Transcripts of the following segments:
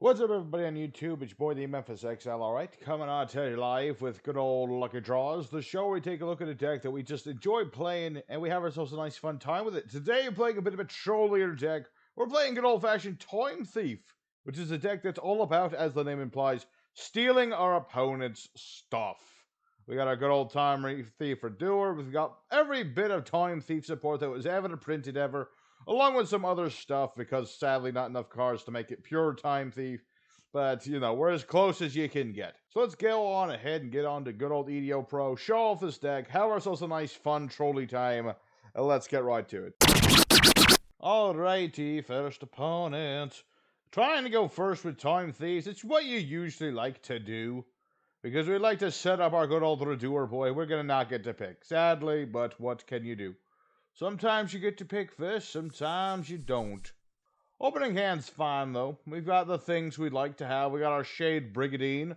What's up, everybody on YouTube? It's your boy, the Memphis XL, alright? Coming on to you live with good old Lucky Draws, the show where we take a look at a deck that we just enjoy playing, and we have ourselves a nice fun time with it. Today, we're playing a bit of a trollier deck. We're playing good old-fashioned Time Thief, which is a deck that's all about, as the name implies, stealing our opponent's stuff. We got our good old Time Thief Redoer. We've got every bit of Time Thief support that was ever printed ever, along with some other stuff, because sadly not enough cards to make it pure Time Thief. But, you know, we're as close as you can get. So let's go on ahead and get on to good old Yugioh Pro, show off this deck, have ourselves a nice fun trolley time, and let's get right to it. Alrighty, first opponent. Trying to go first with Time Thieves. It's what you usually like to do, because we like to set up our good old Redoer boy. We're going to not get to pick, sadly, but what can you do? Sometimes you get to pick first, sometimes you don't. Opening hand's fine, though. We've got the things we'd like to have. We got our Shade Brigadine.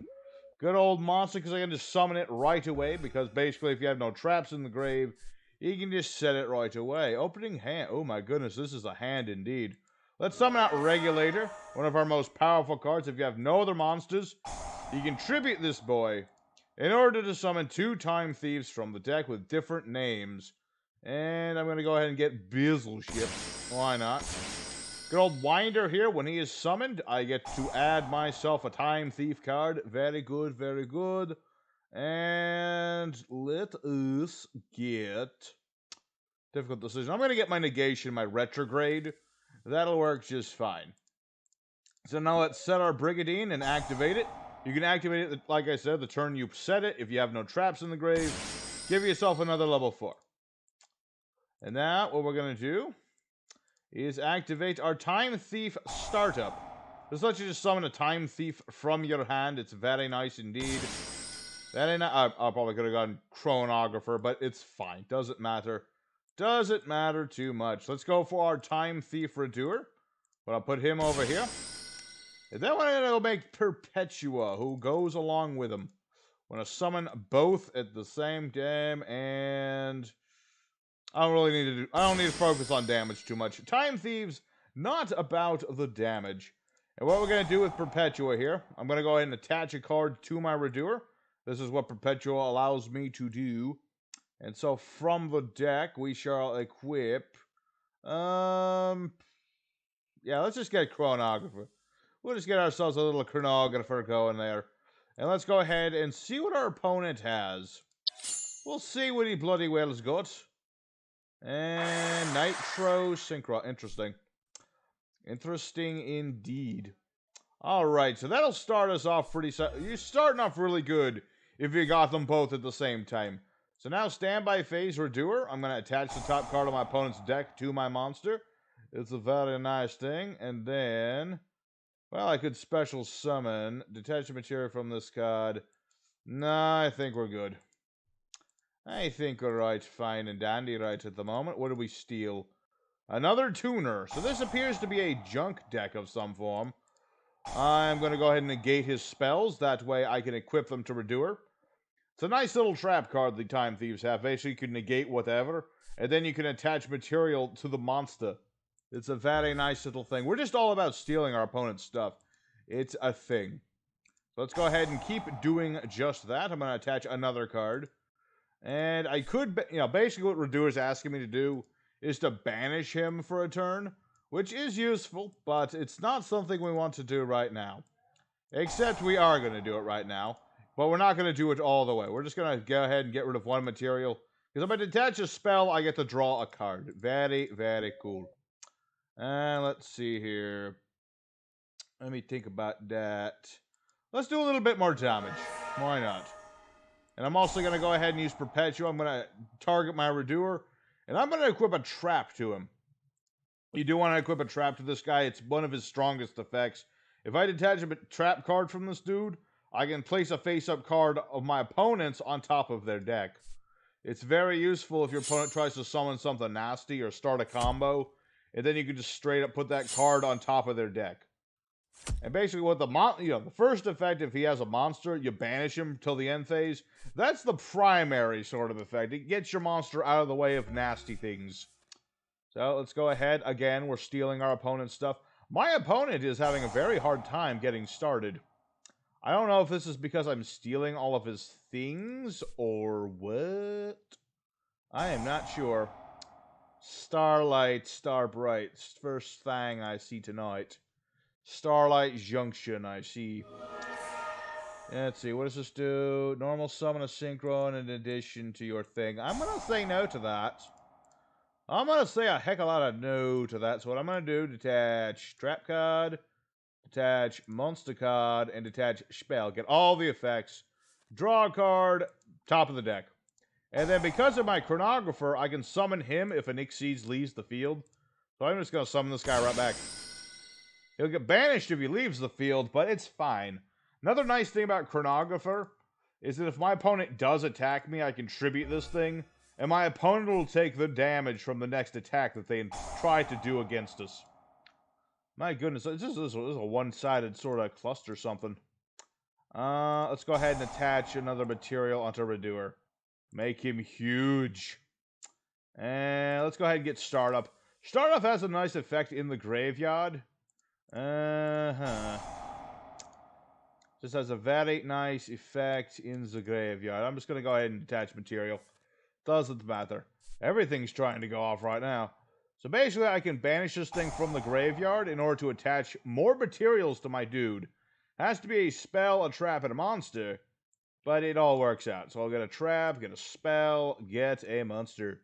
Good old monster, because I can just summon it right away, because basically if you have no traps in the grave, you can just set it right away. Opening hand. Oh my goodness, this is a hand indeed. Let's summon out Regulator, one of our most powerful cards. If you have no other monsters, you can tribute this boy in order to summon 2 Time Thieves from the deck with different names. And I'm going to go ahead and get Bizzleship. Why not? Good old Winder here. When he is summoned, I get to add myself a Time Thief card. Very good, very good. And let us get... Difficult decision. I'm going to get my negation, my retrograde. That'll work just fine. So now let's set our Brigadine and activate it. You can activate it, like I said, the turn you set it. If you have no traps in the grave, give yourself another level 4. And now, what we're going to do is activate our Time Thief startup. This lets you just summon a Time Thief from your hand. It's very nice indeed. I probably could have gone Chronographer, but it's fine. Doesn't matter. Doesn't matter too much. Let's go for our Time Thief Redoer. But I'll put him over here. And then we're going to make Perpetua, who goes along with him. I'm going to summon both at the same time, and I don't need to focus on damage too much. Time Thieves, not about the damage. And what we're going to do with Perpetua here, I'm going to go ahead and attach a card to my Redoer. This is what Perpetua allows me to do. And so from the deck, we shall equip... Yeah, let's just get Chronographer. We'll just get ourselves a little Chronographer going there. And let's go ahead and see what our opponent has. We'll see what he bloody well's got. And Nitro Synchro. Interesting. Interesting indeed. Alright, so that'll start us off pretty... You're starting off really good if you got them both at the same time. So now, standby phase Redoer. I'm going to attach the top card of my opponent's deck to my monster. It's a very nice thing. And then... Well, I could special summon. Detach the material from this card. Nah, I think we're good. I think we're right, fine and dandy right at the moment. What do we steal? Another tuner. So this appears to be a junk deck of some form. I'm going to go ahead and negate his spells. That way I can equip them to Redoer. It's a nice little trap card the Time Thieves have. Basically, you can negate whatever, and then you can attach material to the monster. It's a very nice little thing. We're just all about stealing our opponent's stuff. It's a thing. So let's go ahead and keep doing just that. I'm going to attach another card. And I could, you know, basically what Redoer's asking me to do is to banish him for a turn, which is useful, but it's not something we want to do right now. Except we are going to do it right now, but we're not going to do it all the way. We're just going to go ahead and get rid of one material, because if I detach a spell, I get to draw a card. Very, very cool. And let's see here. Let me think about that. Let's do a little bit more damage. Why not? And I'm also going to go ahead and use Perpetua. I'm going to target my Redoer. And I'm going to equip a trap to him. You do want to equip a trap to this guy. It's one of his strongest effects. If I detach a trap card from this dude, I can place a face-up card of my opponent's on top of their deck. It's very useful if your opponent tries to summon something nasty or start a combo. And then you can just straight up put that card on top of their deck. And basically what the first effect, if he has a monster, you banish him till the end phase. That's the primary sort of effect. It gets your monster out of the way of nasty things. So let's go ahead. Again, we're stealing our opponent's stuff. My opponent is having a very hard time getting started. I don't know if this is because I'm stealing all of his things or what. I am not sure. Starlight, Starbright, first thing I see tonight. Starlight Junction, I see. Let's see, what does this do? Normal summon a Synchro in addition to your thing. I'm gonna say no to that. I'm gonna say a heck of a lot of no to that. So what I'm gonna do, detach Trap card, detach Monster card, and detach Spell. Get all the effects. Draw a card, top of the deck. And then because of my Chronographer, I can summon him if an Exceeds leaves the field. So I'm just gonna summon this guy right back. He'll get banished if he leaves the field, but it's fine. Another nice thing about Chronographer is that if my opponent does attack me, I can tribute this thing, and my opponent will take the damage from the next attack that they try to do against us. My goodness, this is a one-sided sort of cluster something. Let's go ahead and attach another material onto Redoer. Make him huge. And let's go ahead and get Startup. Startup has a nice effect in the graveyard. Just has a very nice effect in the graveyard. I'm just going to go ahead and attach material. Doesn't matter. Everything's trying to go off right now. So basically, I can banish this thing from the graveyard in order to attach more materials to my dude. It has to be a spell, a trap, and a monster. But it all works out. So I'll get a trap, get a spell, get a monster.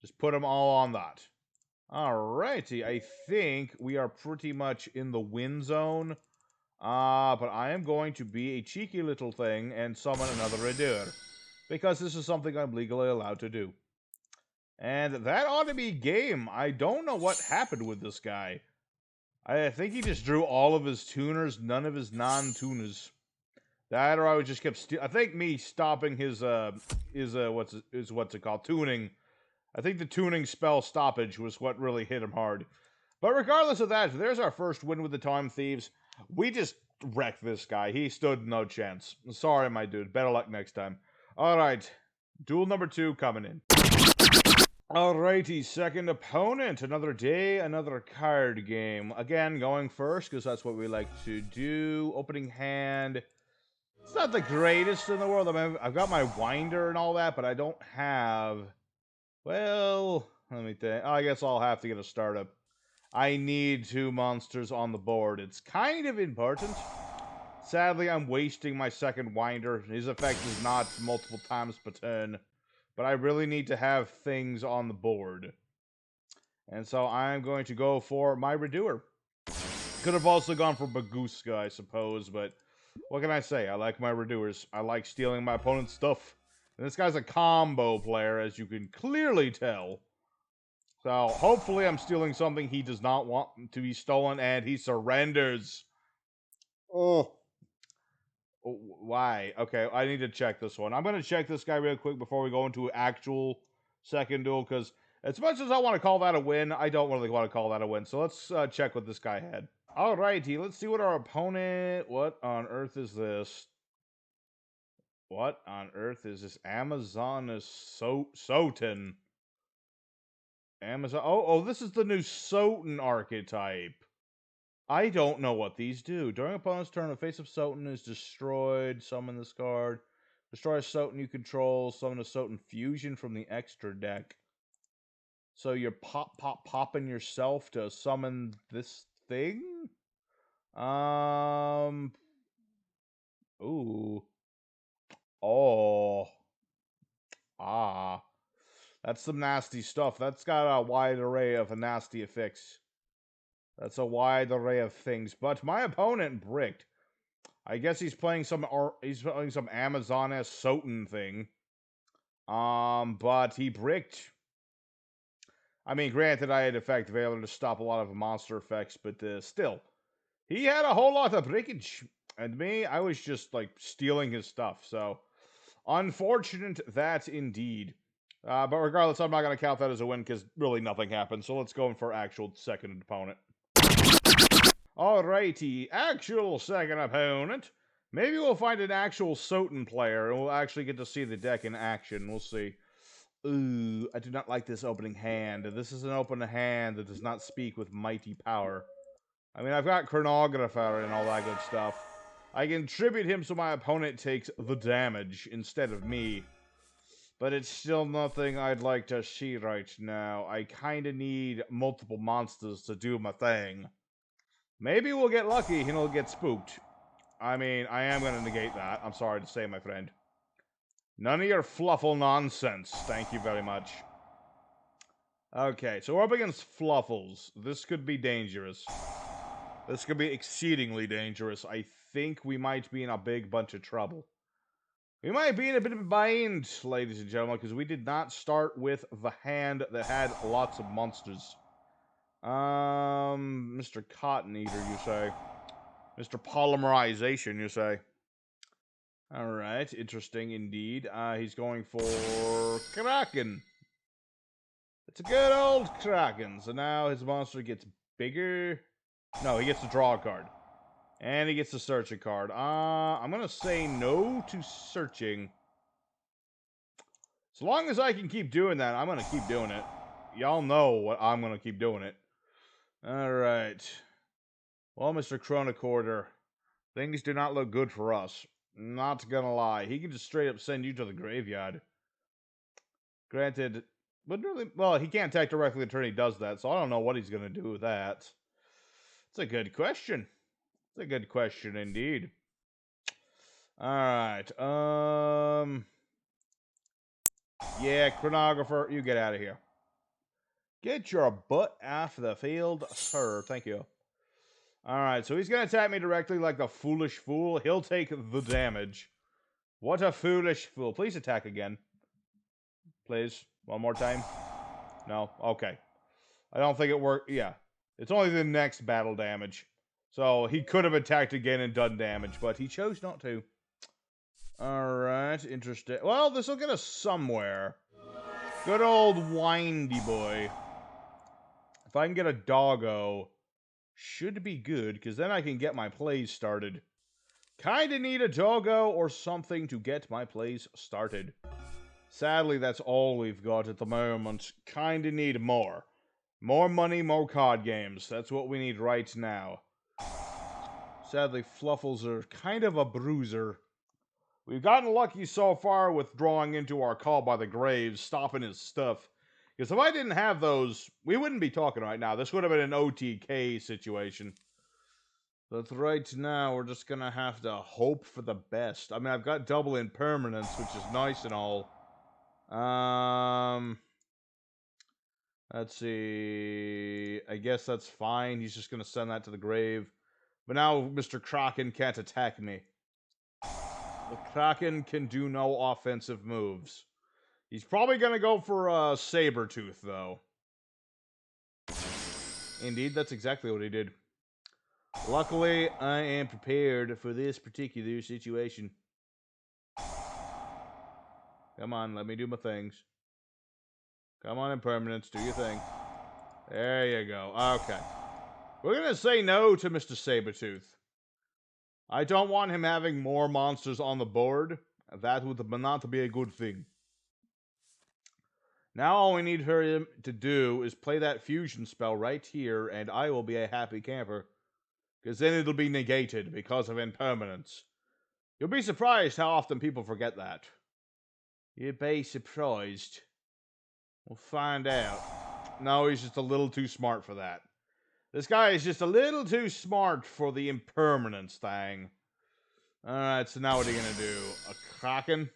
Just put them all on that. Alrighty, I think we are pretty much in the win zone. But I am going to be a cheeky little thing and summon another Redoer. Because this is something I'm legally allowed to do. And that ought to be game. I don't know what happened with this guy. I think he just drew all of his tuners, none of his non-tuners. That or I would just kept I think me stopping his what's it called? Tuning. I think the tuning spell stoppage was what really hit him hard. But regardless of that, there's our first win with the Time Thieves. We just wrecked this guy. He stood no chance. Sorry, my dude. Better luck next time. Alright. Duel number 2 coming in. Alrighty, second opponent. Another day, another card game. Again, going first, because that's what we like to do. Opening hand. It's not the greatest in the world. I mean, I've got my Winder and all that, but I don't have... Well, let me think. I guess I'll have to get a startup. I need 2 monsters on the board. It's kind of important. Sadly, I'm wasting my second Winder. His effect is not multiple times per turn. But I really need to have things on the board. And so I'm going to go for my Redoer. Could have also gone for Baguska, I suppose, but what can I say? I like my Redoers. I like stealing my opponent's stuff. And this guy's a combo player, as you can clearly tell. So hopefully I'm stealing something he does not want to be stolen, and he surrenders. Oh. Why? Okay, I need to check this one. I'm going to check this guy real quick before we go into actual second duel, because as much as I want to call that a win, I don't really want to call that a win. So let's check what this guy had. Alrighty, let's see what our opponent... What on earth is this? What on earth is this? Amazon Souten. Amazon... Oh, this is the new Souten archetype. I don't know what these do. During opponent's turn, the face of Souten is destroyed. Summon this card. Destroy a Souten you control. Summon a Souten fusion from the extra deck. So you're popping yourself to summon this thing? Ooh. Oh. Ah. That's some nasty stuff. That's got a wide array of nasty effects. That's a wide array of things. But my opponent bricked. I guess he's playing some Amazon-esque Souten thing. But he bricked. I mean, granted, I had effect Valor to stop a lot of monster effects, but still. He had a whole lot of breakage. And me, I was just, like, stealing his stuff. So, unfortunate that indeed. But regardless, I'm not going to count that as a win because really nothing happened. So let's go in for actual second opponent. Alrighty, actual second opponent. Maybe we'll find an actual Souten player and we'll actually get to see the deck in action. We'll see. Ooh, I do not like this opening hand. This is an open hand that does not speak with mighty power. I mean, I've got chronographer and all that good stuff. I can tribute him so my opponent takes the damage instead of me. But it's still nothing I'd like to see right now. I kinda need multiple monsters to do my thing. Maybe we'll get lucky and he'll get spooked. I mean, I am gonna negate that. I'm sorry to say, my friend. None of your Fluffal nonsense. Thank you very much. Okay, so we're up against Fluffals. This could be dangerous. This could be exceedingly dangerous. I think we might be in a big bunch of trouble. We might be in a bit of a bind, ladies and gentlemen, because we did not start with the hand that had lots of monsters. Mr. Cotton Eater, you say? Mr. Polymerization, you say? Alright, interesting indeed. He's going for Kraken. It's a good old Kraken. So now his monster gets bigger. No, he gets to draw a card. And he gets to search a card. I'm gonna say no to searching. As long as I can keep doing that, I'm gonna keep doing it. Y'all know what I'm gonna keep doing it. Alright. Well, Mr. Chronocorder, things do not look good for us. Not gonna lie. He can just straight up send you to the graveyard. Granted, but really, well, he can't attack directly until he does that, so I don't know what he's gonna do with that. It's a good question. It's a good question indeed. Alright, yeah, chronographer, you get out of here. Get your butt off the field, sir. Thank you. Alright, so he's gonna attack me directly like the foolish fool. He'll take the damage. What a foolish fool. Please attack again. Please. One more time. No? Okay. I don't think it worked. Yeah. It's only the next battle damage. So he could have attacked again and done damage, but he chose not to. Alright, interesting. Well, this will get us somewhere. Good old windy boy. If I can get a doggo, should be good, because then I can get my plays started. Kinda need a doggo or something to get my plays started. Sadly, that's all we've got at the moment. Kinda need more. More money, more card games. That's what we need right now. Sadly, Fluffals are kind of a bruiser. We've gotten lucky so far with drawing into our Call by the Graves, stopping his stuff. Because if I didn't have those, we wouldn't be talking right now. This would have been an OTK situation. But right now, we're just gonna have to hope for the best. I mean, I've got double impermanence, which is nice and all. Let's see. I guess that's fine. He's just gonna send that to the grave. But now Mr. Kraken can't attack me. The Kraken can do no offensive moves. He's probably gonna go for a Sabertooth, though. Indeed, that's exactly what he did. Luckily, I am prepared for this particular situation. Come on, let me do my things. Come on, impermanence, do your thing. There you go. Okay. We're gonna say no to Mr. Sabertooth. I don't want him having more monsters on the board. That would not be a good thing. Now all we need for him to do is play that fusion spell right here, and I will be a happy camper. Because then it'll be negated because of impermanence. You'll be surprised how often people forget that. You'd be surprised. We'll find out. No, he's just a little too smart for that. This guy is just a little too smart for the impermanence thing. Alright, so now what are you gonna do? A Kraken?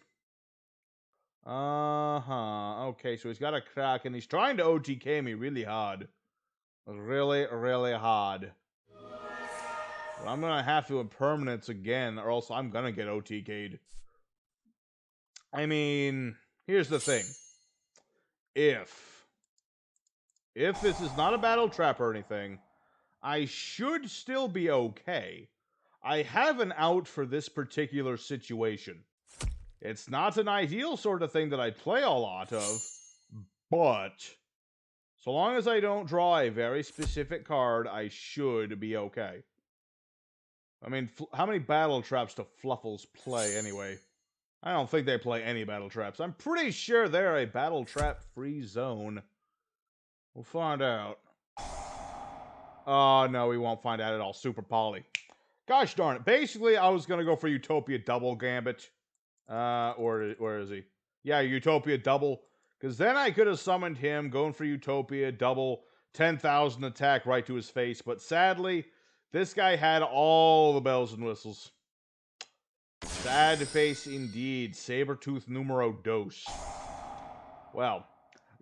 Uh-huh. Okay, so he's got a Kraken. He's trying to OTK me really hard. Really, really hard. But I'm gonna have to impermanence again, or else I'm gonna get OTK'd. I mean, here's the thing. If this is not a battle trap or anything, I should still be okay. I have an out for this particular situation. It's not an ideal sort of thing that I'd play a lot of, but so long as I don't draw a very specific card, I should be okay. I mean, how many battle traps do Fluffals play anyway? I don't think they play any battle traps. I'm pretty sure they're a battle trap free zone. We'll find out. Oh, no, we won't find out at all. Super Poly. Gosh darn it. Basically, I was going to go for Utopia double Gambit. Or where is he? Yeah, Utopia double. Because then I could have summoned him, going for Utopia double, 10,000 attack right to his face. But sadly, this guy had all the bells and whistles. Sad face indeed. Sabertooth numero dos. Well,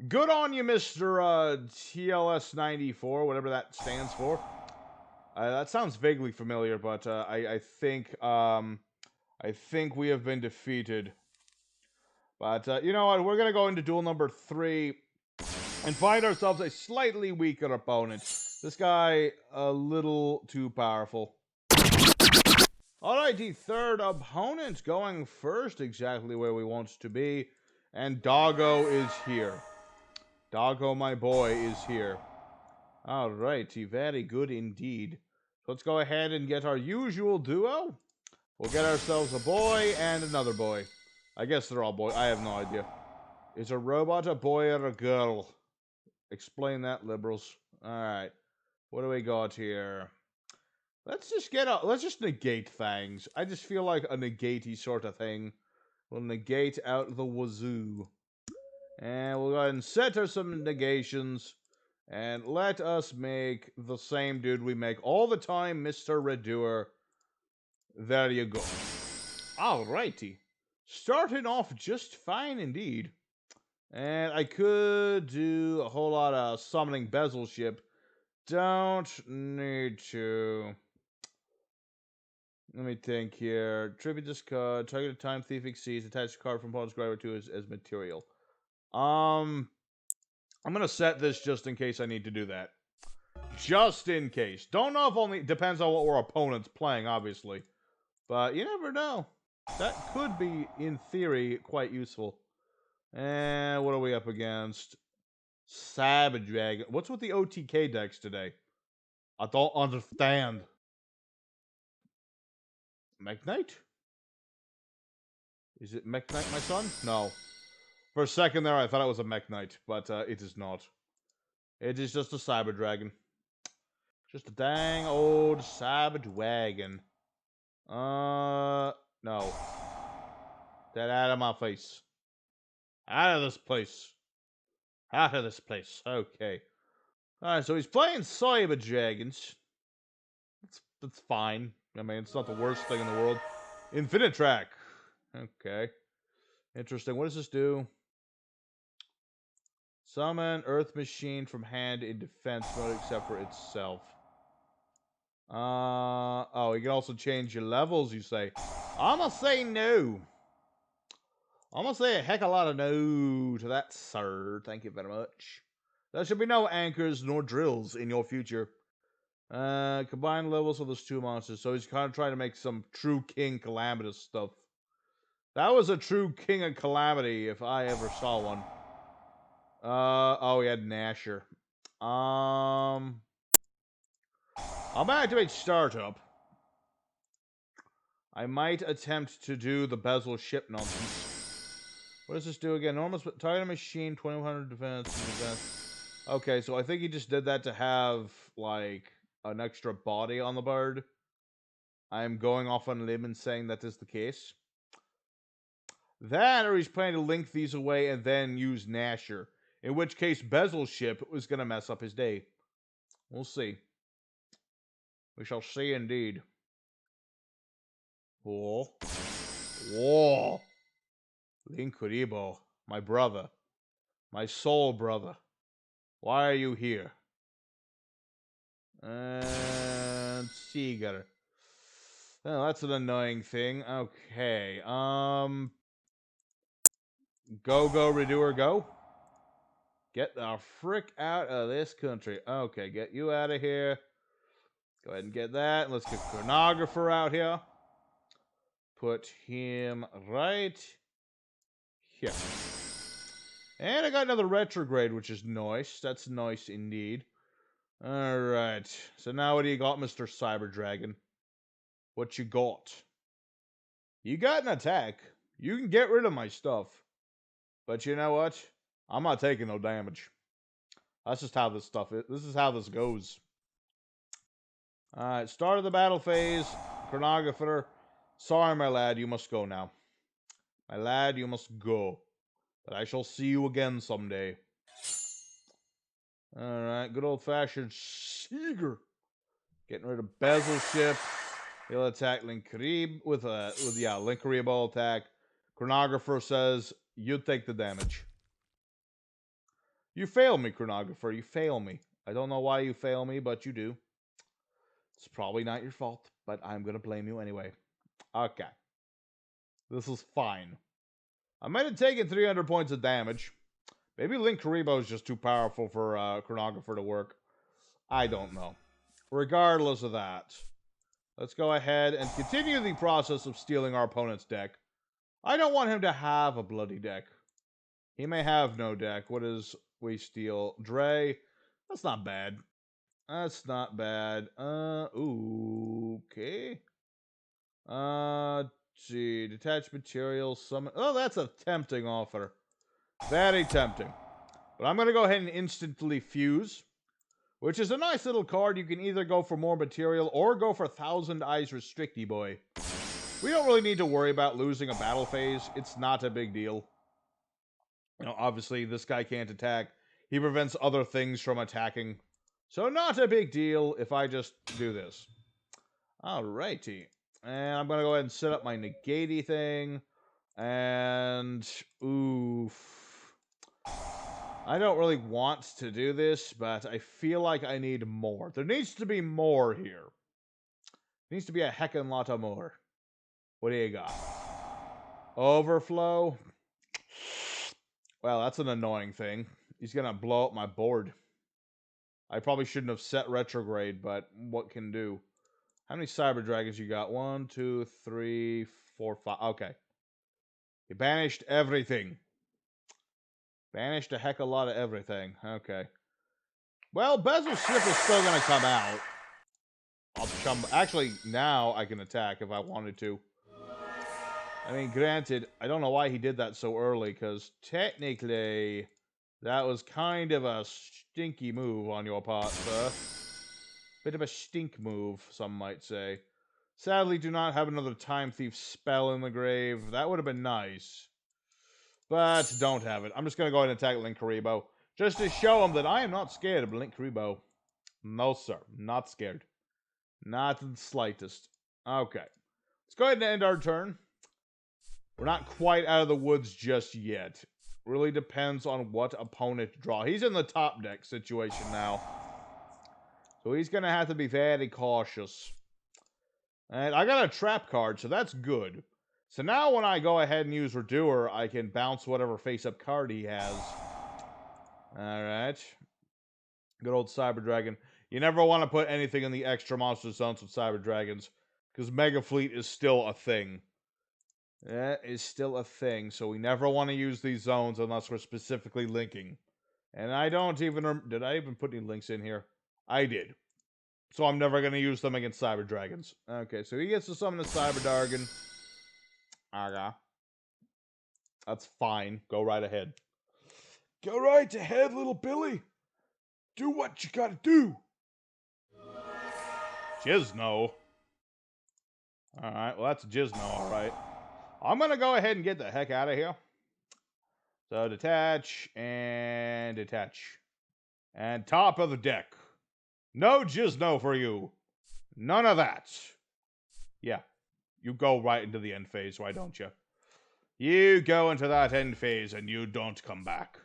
good on you, Mr. TLS 94, whatever that stands for. That sounds vaguely familiar, but I think we have been defeated. But you know what? We're gonna go into duel number 3 and find ourselves a slightly weaker opponent. This guy a little too powerful. Alright, the third opponent going first, exactly where we want to be. And Doggo is here. Doggo, my boy, is here. Alrighty, very good indeed. So let's go ahead and get our usual duo. We'll get ourselves a boy and another boy. I guess they're all boys. I have no idea. Is a robot a boy or a girl? Explain that, liberals. Alright. What do we got here? Let's just negate things. I just feel like a negate-y sort of thing. We'll negate out the wazoo. And we'll go ahead and set her some negations. And let us make the same dude we make all the time, Mr. Redoer. There you go. Alrighty. Starting off just fine indeed. And I could do a whole lot of summoning bezel ship. Don't need to. Let me think here. Tribute this card. Targeted time thief exceeds. Attach a card from opponent's graveyard to as material. I'm gonna set this just in case I need to do that. Just in case. Don't know if only depends on what our opponent's playing, obviously. But you never know. That could be, in theory, quite useful. And what are we up against? Savage Dragon. What's with the OTK decks today? I don't understand. Mekk-Knight? Is it Mekk-Knight, my son? No. For a second there, I thought it was a Mekk-Knight, but it is not. It is just a Cyber Dragon. Just a dang old Cyber Dragon. No. Get out of my face. Out of this place. Out of this place. Okay. Alright, so he's playing Cyber Dragons. That's fine. I mean, it's not the worst thing in the world. Infinite Track. Okay. Interesting. What does this do? Summon Earth Machine from hand in defense mode except for itself. Oh, you can also change your levels, you say. I'ma say no. I'm gonna say a heck of a lot of no to that, sir. Thank you very much. There should be no anchors nor drills in your future. Combine levels of those two monsters. So he's kind of trying to make some true King Calamitous stuff. That was a true King of Calamity if I ever saw one. Oh, he had Nasher. I'm gonna activate Startup. I might attempt to do the bezel ship nonsense. What does this do again? Normal target machine, 2100 defense. Okay, so I think he just did that to have, like, an extra body on the bird. I'm going off on a limb and saying that is the case. That, or he's planning to link these away and then use Nasher. In which case, Bezel Ship was going to mess up his day. We'll see. We shall see indeed. Whoa. Whoa. Linkuribo, my brother. My soul brother. Why are you here? And Seeger. Oh, that's an annoying thing. Okay. Go, Redoer, go. Get the frick out of this country. Okay, get you out of here. Go ahead and get that. Let's get Chronographer out here. Put him right here. And I got another retrograde, which is nice. That's nice indeed. Alright. So now what do you got, Mr. Cyber Dragon? What you got? You got an attack. You can get rid of my stuff. But you know what? I'm not taking no damage. That's just how this stuff is. This is how this goes. Alright, start of the battle phase. Chronographer. Sorry, my lad, you must go now. My lad, you must go. But I shall see you again someday. Alright, good old-fashioned Seeger. Getting rid of Bezel Ship. He'll attack Linkarib with Linkarib attack. Chronographer says, you take the damage. You fail me, Chronographer. You fail me. I don't know why you fail me, but you do. It's probably not your fault, but I'm going to blame you anyway. Okay. This is fine. I might have taken 300 points of damage. Maybe Linkaribo is just too powerful for Chronographer to work. I don't know. Regardless of that, let's go ahead and continue the process of stealing our opponent's deck. I don't want him to have a bloody deck. He may have no deck. What is we steal? Dre. That's not bad. That's not bad. Okay. Let's see. Detached materials. Summon. Oh, that's a tempting offer. Very tempting. But I'm going to go ahead and instantly fuse. Which is a nice little card. You can either go for more material or go for 1,000 Eyes Restricty Boy. We don't really need to worry about losing a battle phase. It's not a big deal. You know, obviously, this guy can't attack. He prevents other things from attacking. So not a big deal if I just do this. Alrighty. And I'm going to go ahead and set up my negati thing. And, oof. I don't really want to do this, but I feel like I need more. There needs to be more here. There needs to be a heckin' lot of more. What do you got? Overflow? Well, that's an annoying thing. He's gonna blow up my board. I probably shouldn't have set retrograde, but what can do? How many Cyber Dragons you got? 1, 2, 3, 4, 5. Okay. He banished everything. Banished a heck of a lot of everything. Okay. Well, Bezel Ship is still going to come out. Actually, now I can attack if I wanted to. I mean, granted, I don't know why he did that so early, because technically, that was kind of a stinky move on your part, sir. Bit of a stink move, some might say. Sadly, do not have another Time Thief spell in the grave. That would have been nice. But don't have it. I'm just going to go ahead and attack Linkaribo. Just to show him that I am not scared of Linkaribo. No, sir. Not scared. Not the slightest. Okay. Let's go ahead and end our turn. We're not quite out of the woods just yet. Really depends on what opponent draw. He's in the top deck situation now. So he's going to have to be very cautious. And I got a trap card, so that's good. So now when I go ahead and use Redoer, I can bounce whatever face-up card he has. Alright. Good old Cyber Dragon. You never want to put anything in the extra monster zones with Cyber Dragons, because Mega Fleet is still a thing. That is still a thing, so we never want to use these zones unless we're specifically linking. And I don't even... Did I even put any links in here? I did. So I'm never going to use them against Cyber Dragons. Okay, so he gets to summon a Cyber Dragon. Okay. That's fine. Go right ahead. Go right ahead, little Billy. Do what you gotta do. Jizno. Alright, well that's Jizno, alright. I'm gonna go ahead and get the heck out of here. So detach and detach. And top of the deck. No Jizno for you. None of that. Yeah. You go right into the end phase, why don't you? You go into that end phase and you don't come back.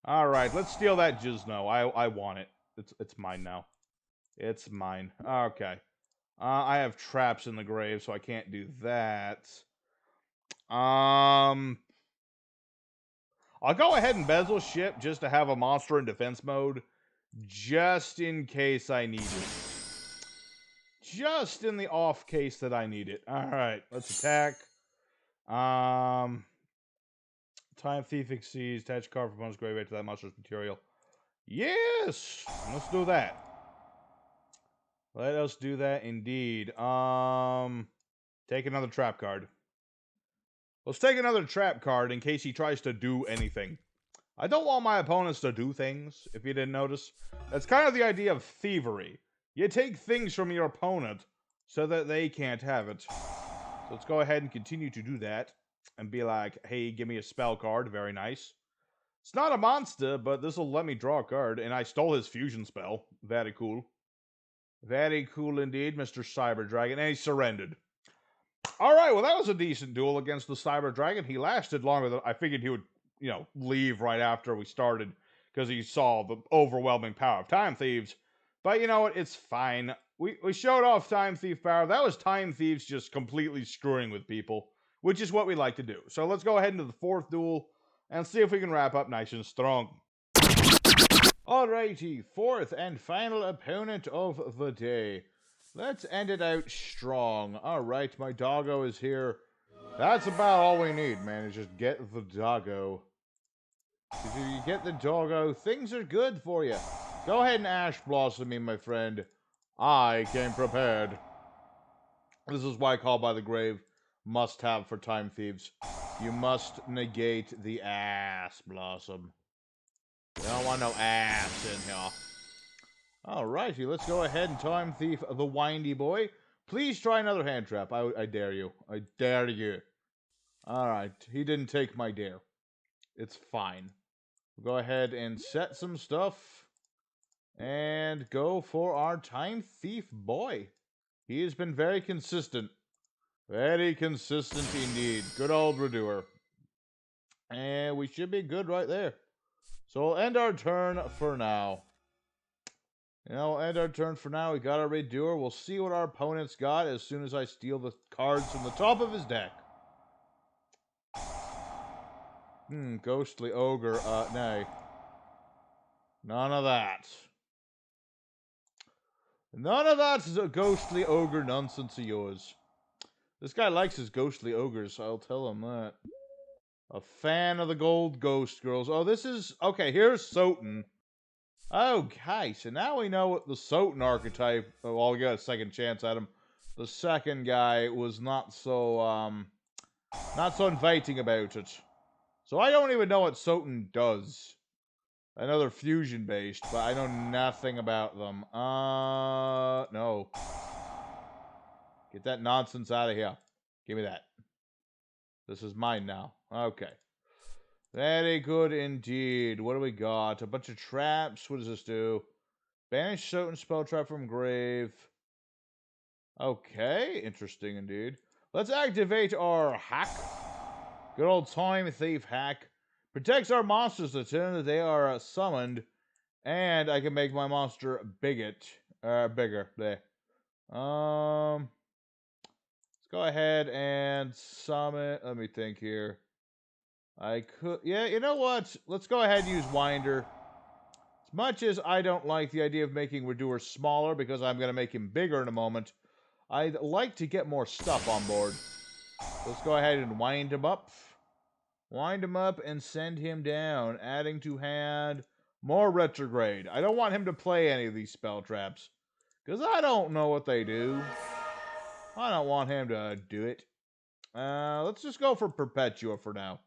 Alright, let's steal that Jizno. I want it. It's mine now. It's mine. Okay. I have traps in the grave, so I can't do that. I'll go ahead and Bezel Ship just to have a monster in defense mode. Just in case I need it. Just in the off case that I need it. Alright, let's attack. Time Thief exceeds. Attach card from opponent's graveyard to that monster's material. Yes! Let's do that. Let us do that indeed. Take another trap card. Let's take another trap card in case he tries to do anything. I don't want my opponents to do things, if you didn't notice. That's kind of the idea of thievery. You take things from your opponent so that they can't have it. So let's go ahead and continue to do that. And be like, hey, give me a spell card. Very nice. It's not a monster, but this will let me draw a card. And I stole his fusion spell. Very cool. Very cool indeed, Mr. Cyber Dragon. And he surrendered. Alright, well, that was a decent duel against the Cyber Dragon. He lasted longer than I figured he would, leave right after we started because he saw the overwhelming power of Time Thieves. But you know what? It's fine. We showed off Time Thief power. That was Time Thieves just completely screwing with people, which is what we like to do. So let's go ahead into the fourth duel and see if we can wrap up nice and strong. Alrighty, fourth and final opponent of the day. Let's end it out strong. Alright, my doggo is here. That's about all we need, man, is just get the doggo. Because if you get the doggo, things are good for you. Go ahead and Ash Blossom me, my friend. I came prepared. This is why Call by the Grave must have for Time Thieves. You must negate the Ass Blossom. We don't want no ass in here. Alrighty, let's go ahead and Time Thief the Windy Boy. Please try another hand trap. I dare you. I dare you. Alright, he didn't take my dare. It's fine. We'll go ahead and set some stuff. And go for our Time Thief boy. He has been very consistent. Very consistent indeed. Good old Redoer. And we should be good right there. So we'll end our turn for now. We'll end our turn for now. We got our Redoer. We'll see what our opponent's got as soon as I steal the cards from the top of his deck. Ghostly Ogre. Nay. None of that. None of that's a Ghostly Ogre nonsense of yours. This guy likes his Ghostly Ogres, I'll tell him that. A fan of the Gold Ghost Girls. Oh, this is... Okay, here's Souten. Okay, so now we know what the Souten archetype... Well, we got a second chance at him. The second guy was not so inviting about it. So I don't even know what Souten does. I know they're fusion-based, but I know nothing about them. No. Get that nonsense out of here. Give me that. This is mine now. Okay. Very good indeed. What do we got? A bunch of traps. What does this do? Banish Souten spell trap from grave. Okay. Interesting indeed. Let's activate our hack. Good old Time Thief hack. Protects our monsters the turn that they are summoned. And I can make my monster bigger. There. Let's go ahead and summon. Let me think here. I could... Yeah, you know what? Let's go ahead and use Winder. As much as I don't like the idea of making Redoer smaller, because I'm going to make him bigger in a moment, I'd like to get more stuff on board. Let's go ahead and wind him up. Wind him up and send him down. Adding to hand. More retrograde. I don't want him to play any of these spell traps. Because I don't know what they do. I don't want him to do it. Let's just go for Perpetua for now.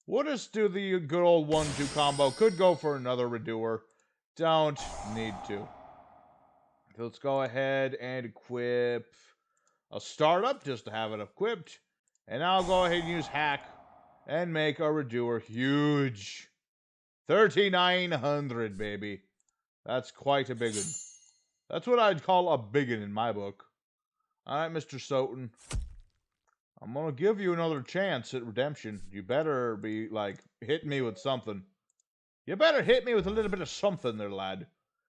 We'll just do the good old 1-2 combo. Could go for another Redoer. Don't need to. So let's go ahead and equip a startup just to have it equipped. And now I'll go ahead and use hack and make our Redoer huge. 3,900, baby. That's quite a big one. That's what I'd call a big one in my book. Alright, Mr. Souten. I'm gonna give you another chance at redemption. You better be, like, hitting me with something. You better hit me with a little bit of something there, lad.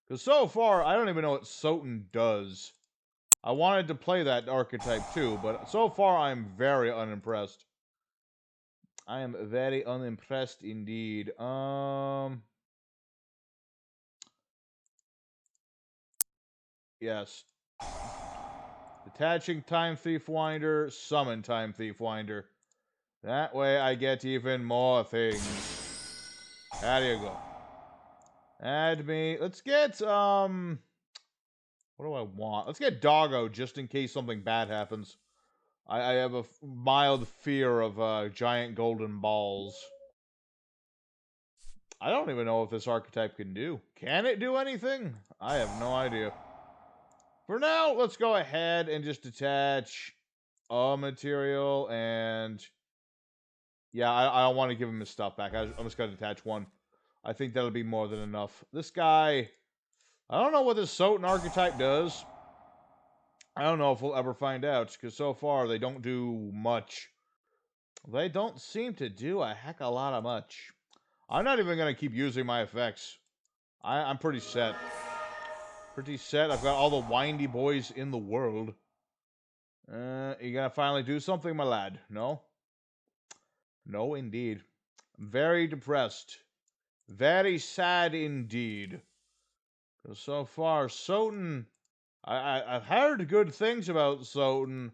Because so far, I don't even know what Souten does. I wanted to play that archetype too, but so far I'm very unimpressed. I am very unimpressed indeed. Yes. Detaching Time Thief Winder, summon Time Thief Winder. That way I get even more things. There you go. Add me. Let's get, what do I want? Let's get Doggo, just in case something bad happens. I have a mild fear of giant golden balls. I don't even know if this archetype can do. Can it do anything? I have no idea. For now, let's go ahead and just attach a material, and yeah, I don't want to give him his stuff back. I'm just going to attach one. I think that'll be more than enough. This guy, I don't know what this Souten archetype does. I don't know if we'll ever find out, because so far they don't do much. They don't seem to do a heck of a lot of much. I'm not even going to keep using my effects. I'm pretty set. Pretty set. I've got all the windy boys in the world. You gonna finally do something, my lad? No? No, indeed. Very depressed. Very sad indeed. So far, Souten... I've heard good things about Souten,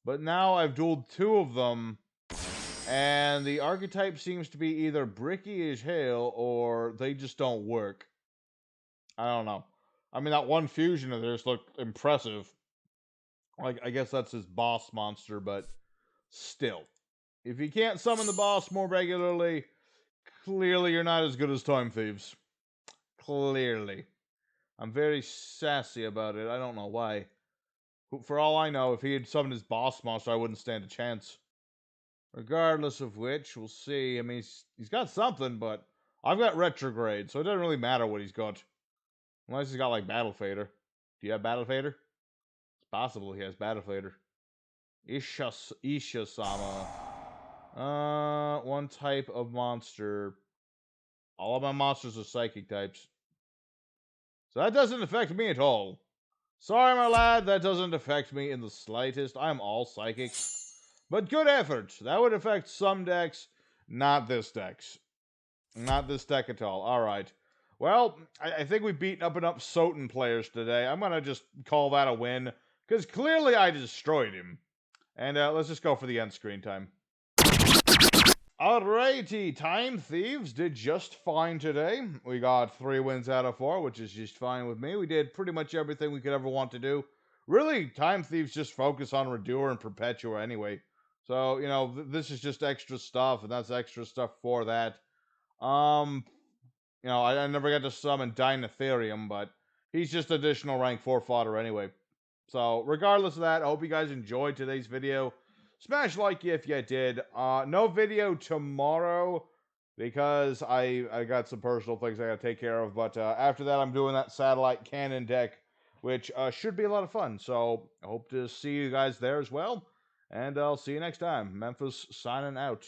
but now I've dueled 2 of them, and the archetype seems to be either bricky as hell, or they just don't work. I don't know. I mean, that one fusion of theirs looked impressive. Like, I guess that's his boss monster, but still. If you can't summon the boss more regularly, clearly you're not as good as Time Thieves. Clearly. I'm very sassy about it. I don't know why. For all I know, if he had summoned his boss monster, I wouldn't stand a chance. Regardless of which, we'll see. I mean, he's got something, but I've got retrograde, so it doesn't really matter what he's got. Unless he's got, like, Battle Fader. Do you have Battle Fader? It's possible he has Battle Fader. Isha-sama. One type of monster. All of my monsters are psychic types. So that doesn't affect me at all. Sorry, my lad, that doesn't affect me in the slightest. I'm all psychics. But good effort. That would affect some decks, not this deck's. Not this deck at all. Alright. Well, I think we've beaten up enough Souten players today. I'm going to just call that a win, because clearly I destroyed him. And let's just go for the end screen time. Alrighty, Time Thieves did just fine today. We got 3 wins out of 4, which is just fine with me. We did pretty much everything we could ever want to do. Really, Time Thieves just focus on Redoer and Perpetua anyway. So, you know, this is just extra stuff, and that's extra stuff for that. You know, I never got to summon Dinotherium, but he's just additional rank 4 fodder anyway. So, regardless of that, I hope you guys enjoyed today's video. Smash like if you did. No video tomorrow because I got some personal things I gotta take care of. But after that, I'm doing that satellite cannon deck, which should be a lot of fun. So I hope to see you guys there as well. And I'll see you next time. Memphis signing out.